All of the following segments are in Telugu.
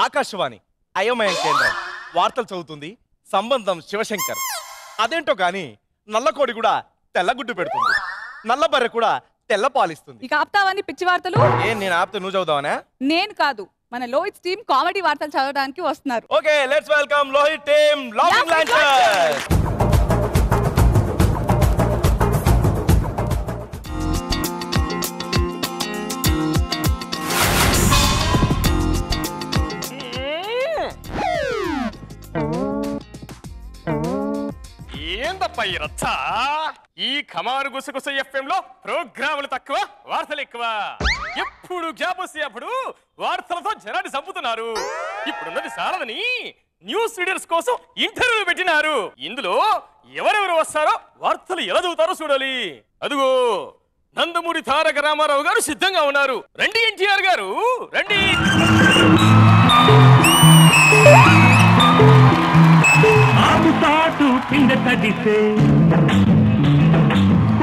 ఆకాశవాణి అయోమయం కేంద్రం వార్తలు చదువుతుంది సంబంధం శివశంకర్. అదేంటో గాని నల్లకోడి కూడా తెల్లగుడ్డు పెడుతుంది, నల్ల బర్రె కూడా తెల్ల పాలిస్తుంది. ఇక ఆప్తావని పిచ్చి వార్తలు నేను ఆప్తే నువ్వు చదువుతావనా? నేను కాదు, మన లోహిత్ టీమ్ కామెడీ వార్తలు చదవడానికి వస్తున్నారు. Okay, let's welcome Lohith team laughing launchers. ఏందప్ప ఈ రచ్చ? ఈ కమారు గుసగుస ఎఫ్ఎం లో ప్రోగ్రాములు తక్కువ, వార్తలు ఎక్కువ. ఎప్పుడు గ్యాప్ వస్తే అప్పుడు వార్తలతో జనాన్ని చంపుతున్నారు. ఇప్పుడున్నది సారదని న్యూస్ రీడర్స్ కోసం ఇంటర్వ్యూ పెట్టినారు. ఇందులో ఎవరెవరు వస్తారో వార్తలు ఎలా చదువుతారో చూడాలి. అదుగో నందమూరి తారక రామారావు గారు సిద్ధంగా ఉన్నారు. రండి ఎన్టీఆర్ గారు, రండి. ఆకుతాటు పిండ కడిసే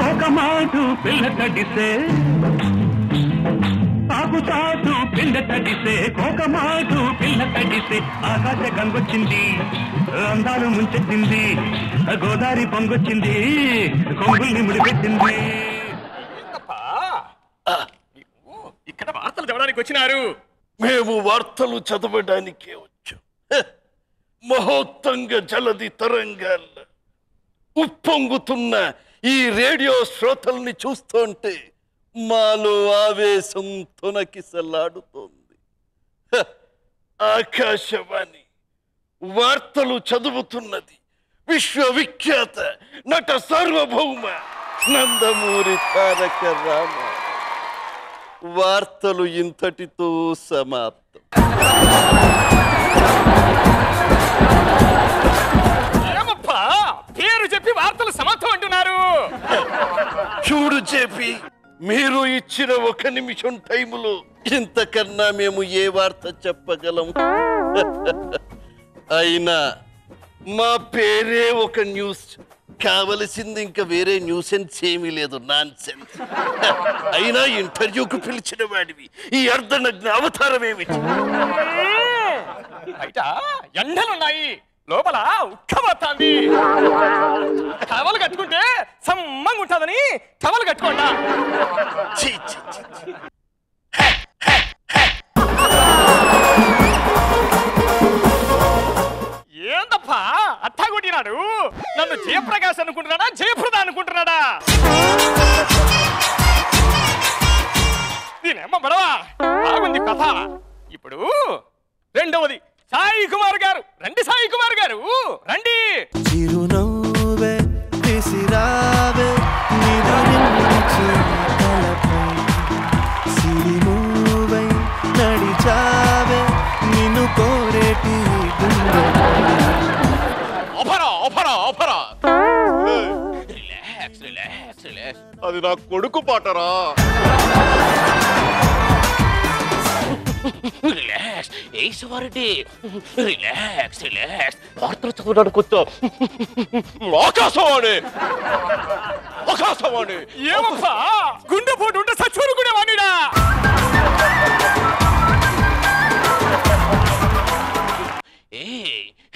ఒక మాటు పిల్ల కడిసే, ఆకుతాటు పిండ కడిసే ఒక మాటు పిల్ల కడిసే. ఆకాశ గంగొచ్చింది, అందాలు ముంచెత్తింది, గోదావరి పొంగొచ్చింది, కొంగుల్ని ముడిపెట్టింది. ఇక్కడ వార్తలు చదవడానికి వచ్చినారు. మేము వార్తలు చదవడానికే వచ్చాం. మహోత్తంగ జలది తరంగాల ఉప్పొంగుతున్న ఈ రేడియో శ్రోతల్ని చూస్తుంటే మాలో ఆవేశం తొనకిసలాడుతోంది. ఆకాశవాణి వార్తలు చదువుతున్నది విశ్వవిఖ్యాత నట సార్వభౌమ నందమూరి తారక రామ. వార్తలు ఇంతటితో సమాప్తం. ఏమప్పా పేరు చెప్పి వార్తలు సమాప్తం అంటున్నారు? చూడు చెప్పి, మీరు ఇచ్చిన 1 నిమిషం టైములో ఇంతకన్నా మేము ఏ వార్త చెప్పగలం? అయినా మా పేరే ఒక న్యూస్, కావలసింది ఇంకా వేరే న్యూసెన్స్ ఏమీ లేదు, నాన్ సెన్స్. అయినా ఇంటర్వ్యూకు పిలిచిన వాడివి, ఈ అర్ధనగ్న అవతారం ఏమిటి? బయట ఎండలున్నాయి, లోపల ఉక్కబోతాంది. టవలు కట్టుకుంటే సమ్మంగా ఉంటుందని టవలు కట్టుకోండా. ఛీ, ఛీ, ఛీ, ఛీ. ఏందప్పా అట్టా కొట్టినాడు? నన్ను జయప్రకాశ్ అనుకుంటున్నాడా, జయప్రద అనుకుంటున్నాడా? దీనేమ్మ బడవా, బాగుంది కథ. ఇప్పుడు రెండవది సాయి కుమార్ గారు. రండి సాయి కుమార్ గారు, రండి. చిరునవ్వే విసిరావే నిదురించే తలపై, సిరిమూవై నడిచావే నిన్ను కోరేటి గుండెపై. ఓఫరా ఓఫరా ఓఫరా. Relax relax relax. అది నా కొడుకు పాటరా. రిలాక్స్ ఏసవారెడ్డి, రిలాక్స్ రిలాక్స్. వార్తలు చదవడానికి వచ్చా. ఆకాశవాణి ఆకాశవాణి. ఏమప్పా గుండెపోటు ఉంటే సచ్చూరు కూడా వాణిడా.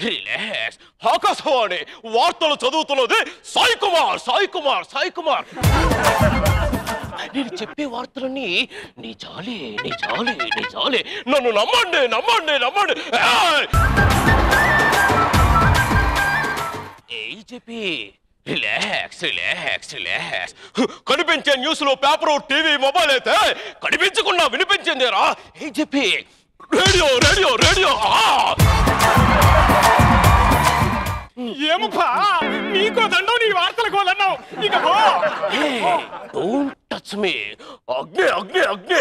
రిలాక్స్. ఆకాశవాణి వార్తలు చదువుతున్నది సాయి కుమార్, సాయి కుమార్, సాయి కుమార్. నేను చెప్పే వార్తలన్నీ నిజాలే నిజాలే నిజాలే. నన్ను నమ్మండి, నమ్మండి, నమ్మండి. ఏయ్ చెప్పి రిలాక్స్ రిలాక్స్ రిలాక్స్. కనిపించే న్యూస్ లో పేపర్, టీవీ, మొబైల్ అయితే కనిపించకుండా వినిపించిందేరా. ఏయ్ చెప్పి రేడియో రేడియో రేడియో. ఏమప్పా నీకో దండం, నీ వార్తలకు వాళ్ళన్నావు. ఇక పో. Don't touch me. అగ్ని అగ్ని అగ్ని,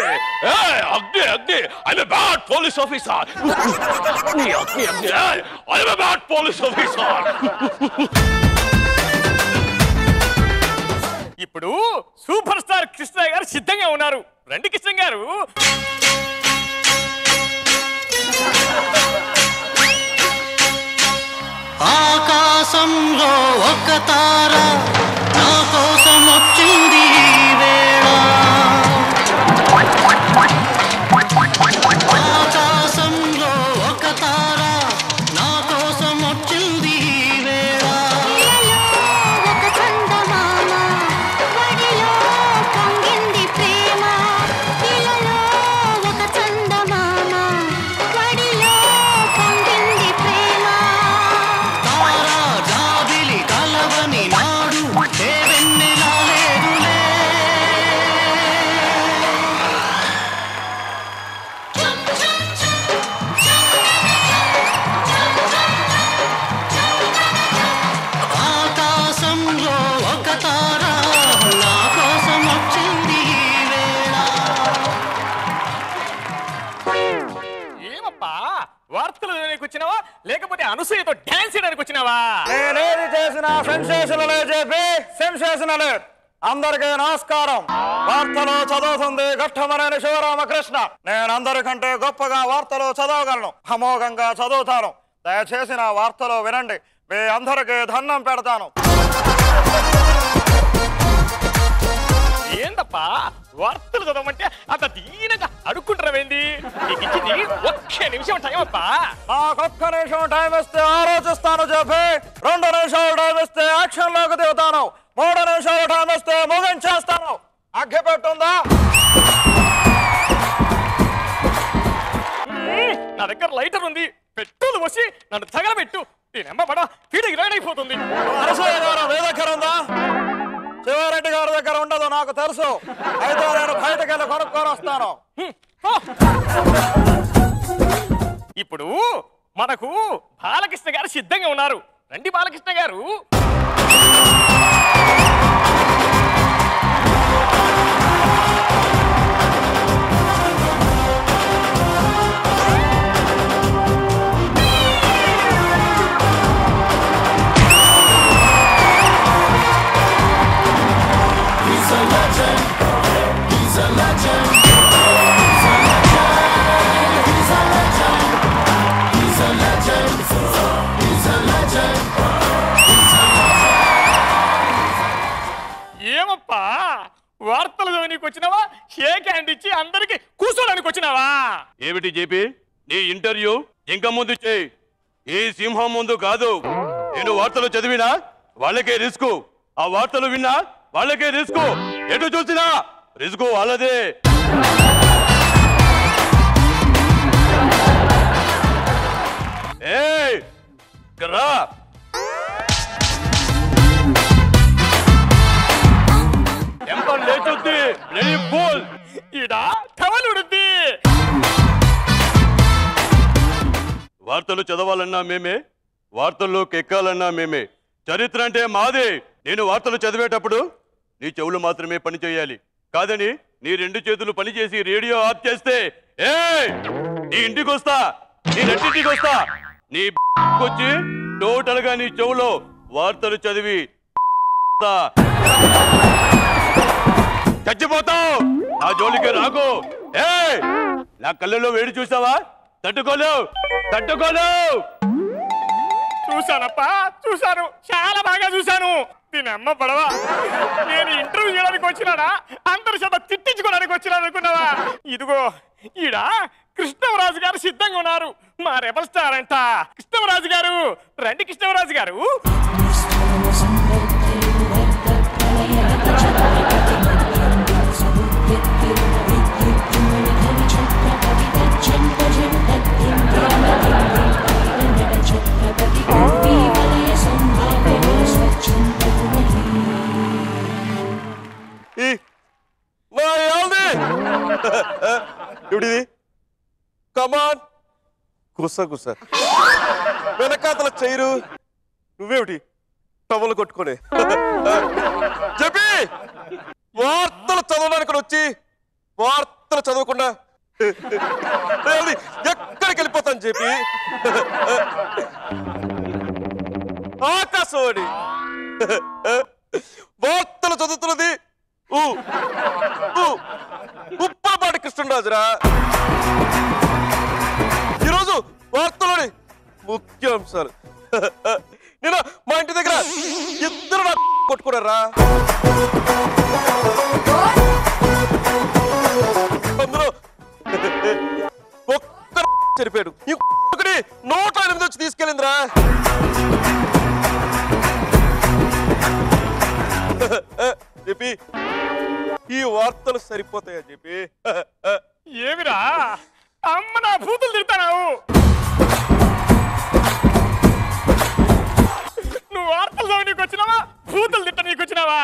అగ్ని అగ్ని. I'm a bad police officer. అగ్ని అగ్ని అగ్ని, I'm a bad police officer. ఇప్పుడు సూపర్ స్టార్ కృష్ణ గారు సిద్ధంగా ఉన్నారు. రండి కృష్ణ గారు. ఆకాశంలో ఒక తార నా కోసం వచ్చింది ఈ వేళ. ఆకాశంలో ఒక వార్తలు చదవడానికి వచ్చినావా లేకపోతే అనసూయతో డాన్స్ చేయడానికి వచ్చినావా? నేనేది చేసినా సెన్సేషనలే చెప్పి సెన్సేషనలే. అందరికీ నమస్కారం. వార్తలు చదువుతుంది ఘట్టమనేని శివరామకృష్ణ. నేను అందరికంటే గొప్పగా వార్తలు చదవగలను, అమోఘంగా చదువుతాను. దయచేసి నా వార్తలు వినండి. మీ అందరికీ దండం పెడతాను. ఏందప్పా వార్తలు చదవమంటే అంత దీనంగా అడుక్కుంటారేంది? నీకు ఇచ్చింది ఒక్క నిమిషం టైం అప్పా. నాకొక్క నిమిషం టైం ఇస్తే ఆలోచిస్తాను చెప్పి, 2 నిమిషాలు టైం ఇస్తే యాక్షన్ లోకి దిగుతాను, 3 నిమిషాలు టైం ఇస్తే ముగించేస్తాను. అగ్గి పెట్టుందా? నా దగ్గర లైటర్ ఉంది, పెట్రోల్ పోసి నన్ను తగలబెట్టు. నేనమ్మ పడ ఫీడింగ్ రైడ్ అయిపోతుంది. అనసూయ గారు మీ దగ్గర ఉందా? శివారెడ్డి గారి దగ్గర ఉండదు నాకు తెలుసు. అయితే నేను బయటకు వెళ్ళి కొనుక్కొని వస్తాను. ఇప్పుడు మనకు బాలకృష్ణ గారు సిద్ధంగా ఉన్నారు. రండి బాలకృష్ణ గారు. ఏమప్పా వార్తలు చదవనీకి వచ్చినావా షేక్ హ్యాండ్ ఇచ్చి అందరికి కూర్చోడానికి వచ్చినావా? ఏమిటి జేపీ నీ ఇంటర్వ్యూ ఇంకా ముందు చేయి, ఈ సింహం ముందు కాదు. నేను వార్తలు చదివినా వాళ్ళకే రిస్క్, ఆ వార్తలు విన్నా వాళ్ళకే రిస్క్. ఎటు చూసినా రిస్క్ వాళ్ళదే. ఏయ్ రా, టెంపర్ లేచొద్ది. రెడీ బోల్. ఈడ కవలుడుద్ది. వార్తలు చదవాలన్నా మేమే, వార్తల్లోకి ఎక్కాలన్నా మేమే. చరిత్ర అంటే మాదే. నేను వార్తలు చదివేటప్పుడు నీ చెవులు మాత్రమే పని చేయాలి, కాదని నీ 2 చేతులు పనిచేసి రేడియో ఆఫ్ చేస్తే నీ ఇంటికి వస్తా, నీ నెట్టింటికి వస్తా, నీ వచ్చి టోటల్ గా నీ చెవులో వార్తలు చదివి చచ్చిపోతావు. ఆ జోలికి రాకు. నా కళ్ళలో వేడి చూసావా? తట్టుకోలేవు, తట్టుకోలేవు. చూశానప్పా, చూశాను, చాలా బాగా చూశాను. దీని అమ్మ పడవ. నేను ఇంటర్వ్యూ చేయడానికి వచ్చినాడా అందరి చేత తిట్టించుకోవడానికి వచ్చినాను అనుకున్నావా? ఇదిగో ఈడ కృష్ణవరాజు గారు సిద్ధంగా ఉన్నారు. మా రెబల్ స్టార్ అంట. కృష్ణవరాజు గారు రండి. కృష్ణవరాజు గారు ఇవిడిది కమాన్ గుస్స గుస్స వెనకాతల చైరు నువ్వేమిటి టవలు కొట్టుకోనే చెప్పి వార్తలు చదవడానికి వచ్చి వార్తలు చదవకుండా ఎక్కడికి వెళ్ళిపోతాను చెప్పి ఆకాశవాణి వార్తలు చదువుతున్నది ఉప్పలపాటి కృష్ణరాజురా. ఈరోజు వార్తలోని ముఖ్యాంశాలు. నేను మా ఇంటి దగ్గర 2 కొట్టుకున్నారా. అందులో ఒక్క చనిపోయాడు, ఇంకొకటి 108 వచ్చి తీసుకెళ్ళిందిరా. చెప్పి ఈ వార్తలు సరిపోతాయని చెప్పి ఏమిరా అమ్మ నా భూతులు తిడతావు. నువ్వు వార్తలు చదవనీకి వచ్చినావా భూతులు తిట్ట నీకు వచ్చినావా?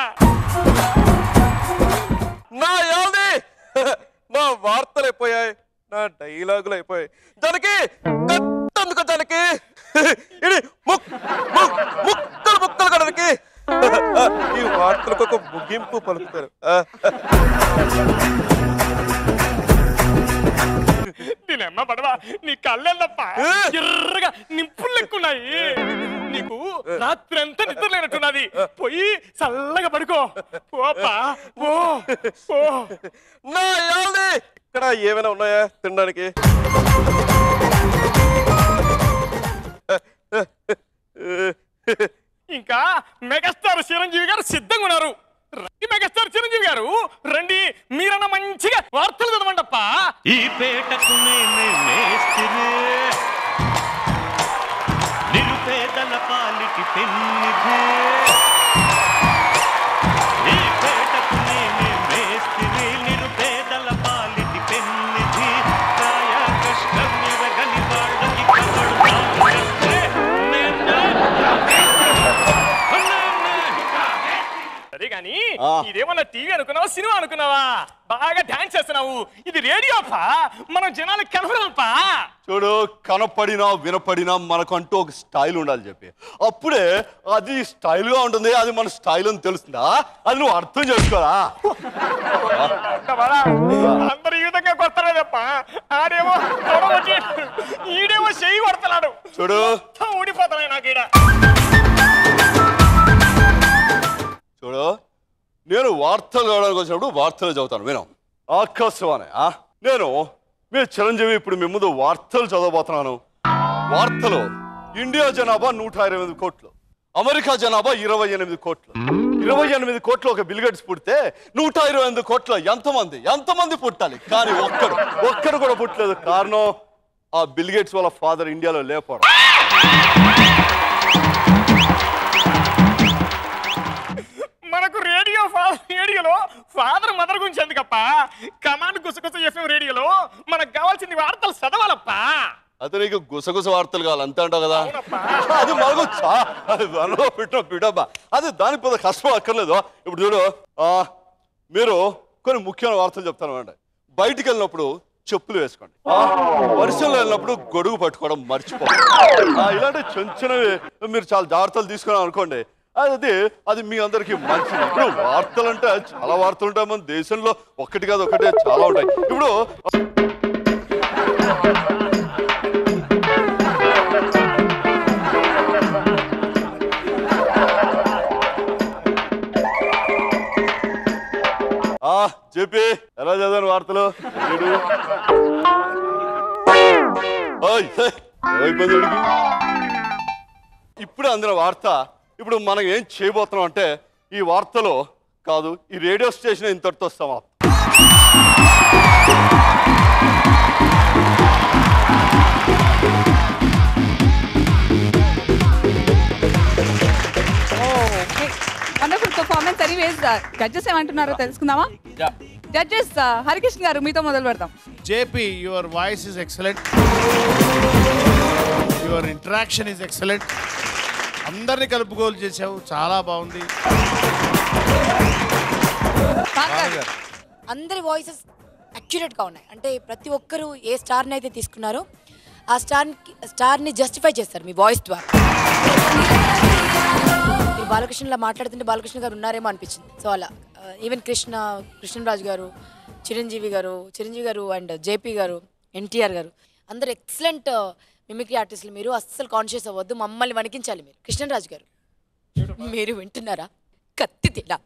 నా యాది నా వార్తలు అయిపోయాయి, నా డైలాగులు అయిపోయాయి. దానికి కట్టందుకు దానికి ముక్కలు ముక్కలు కడనికి ఈ వార్తలకు ఒక ముగింపు పలుకుతారు. నేనమ్మ పడవా నీ కళ్ళెళ్ళప్పా. ఎర్రగా నింపులు లెక్కున్నాయి. నీకు రాత్రి అంతా నిద్ర లేనట్టున్నది. పోయి చల్లగా పడుకో. పోపా పో పో. నా యాల్ది ఇక్కడ ఏమైనా ఉన్నాయా తినడానికి? ఇంకా మెగాస్టార్ చిరంజీవి గారు సిద్ధంగా ఉన్నారు. రండి మెగాస్టార్ చిరంజీవి గారు రండి. మీరన్నా మంచిగా వార్తలు చదవండప్ప. ఈ పేటకు నేనే మేస్త్రి, నిరుపేదల పాలిటి పెన్నిధి. ఈ పేటకు నేనే మేస్త్రి, నిరుపేదల పాలిటి పెన్నిధి. కాయ కష్టం ఎరగని వాళ్ళకి సరే గాని ఇదేమన్నా టీవీ అనుకున్నావా సినిమా అనుకున్నావా? బాగా డాన్స్ చేస్తున్నావు. ఇది రేడియోపా, మనం జనాలకు కనపడాలపా. చూడు, కనపడినా వినపడినా మనకంటూ ఒక స్టైల్ ఉండాలి చెప్పి, అప్పుడే అది స్టైల్ గా ఉంటుంది. అది మన స్టైల్ అని తెలుస్తుందా? అది నువ్వు అర్థం చేసుకోరా? అందరు ఈ విధంగా కొడతారేదప్ప. ఆడేమో తొడగొట్టి, ఈడేమో చెయ్యి కొడతాడు. చూడు, ఊడిపోతాయి నాకు ఈడ. చూడు, నేను వార్తలు చదవడానికి వచ్చినప్పుడు వార్తలు చదువుతాను. విను. ఆకాశవాణి, నేను మీ చిరంజీవి ఇప్పుడు మీ ముందు వార్తలు చదవబోతున్నాను. వార్తలు: ఇండియా జనాభా 128 కోట్లు, అమెరికా జనాభా 28 కోట్లు. 28 కోట్లు ఒక బిల్గేట్స్ పుడితే 128 కోట్ల ఎంతమంది పుట్టాలి? కానీ ఒక్కడు కూడా పుట్టలేదు. కారణం ఆ బిల్గేట్స్ వాళ్ళ ఫాదర్ ఇండియాలో లేకపోవడం. మనకు రేడియోలో ఫాదర్ మదర్ గురించి ఎందుకప్ప? కమాండ్ గుసగుస ఎఫ్ఎం రేడియోలో మనకు కావాల్సింది వార్తలు చదవాలప్పా. అది నీకు గుసగుస వార్తలు కావాలి అంతే అంటావు కదా? అది మనకు అది దానికి పెద్ద కష్టం అక్కర్లేదు. ఇప్పుడు చూడు, మీరు కొన్ని ముఖ్యమైన వార్తలు చెప్తాను అండి. బయటికి వెళ్ళినప్పుడు చెప్పులు వేసుకోండి. వర్షంలో వెళ్ళినప్పుడు గొడుగు పట్టుకోవడం మర్చిపోండి. ఇలాంటి చిన్నవి మీరు చాలా జాగ్రత్తలు తీసుకున్నాం అనుకోండి, అది మీ అందరికి మంచిది. ఇప్పుడు వార్తలు అంటే చాలా వార్తలు ఉంటాయి మన దేశంలో. ఒకటి కాదు, ఒకటే చాలా ఉంటాయి. ఇప్పుడు చెప్పి ఎలా చదివాను వార్తలు? ఇప్పుడు అందిన వార్త. ఇప్పుడు మనం ఏం చేయబోతున్నాం అంటే, ఈ వార్తలో కాదు, ఈ రేడియో స్టేషన్ ఇంతటితో సమాప్తం. Wonderful performance. ఎనీవేస్ జడ్జెస్ ఏమంటున్నారో తెలుసుకుందామా? జడ్జెస్ హరికృష్ణ గారు, మీతో మొదలు పెడతాం. JP, your voice is excellent, your interaction is excellent. అందరినీ కలుపుకోలు చేసావు, చాలా బాగుంది. అందరి వాయిసెస్ అక్యురేట్గా ఉన్నాయి. అంటే ప్రతి ఒక్కరూ ఏ స్టార్ని అయితే తీసుకున్నారో ఆ స్టార్ని జస్టిఫై చేస్తారు మీ వాయిస్ ద్వారా. మీరు బాలకృష్ణలా మాట్లాడుతుంటే బాలకృష్ణ గారు ఉన్నారేమో అనిపించింది. సో అలా ఈవెన్ కృష్ణరాజు గారు, చిరంజీవి గారు అండ్ జేపీ గారు, ఎన్టీఆర్ గారు అందరు ఎక్సలెంట్ మిమిక్రీ ఆర్టిస్టులు. మీరు అస్సలు కాన్షియస్ అవ్వద్దు, మమ్మల్ని వణికించాలి మీరు. కృష్ణరాజు గారు, మీరు వింటున్నారా? కత్తి తిలా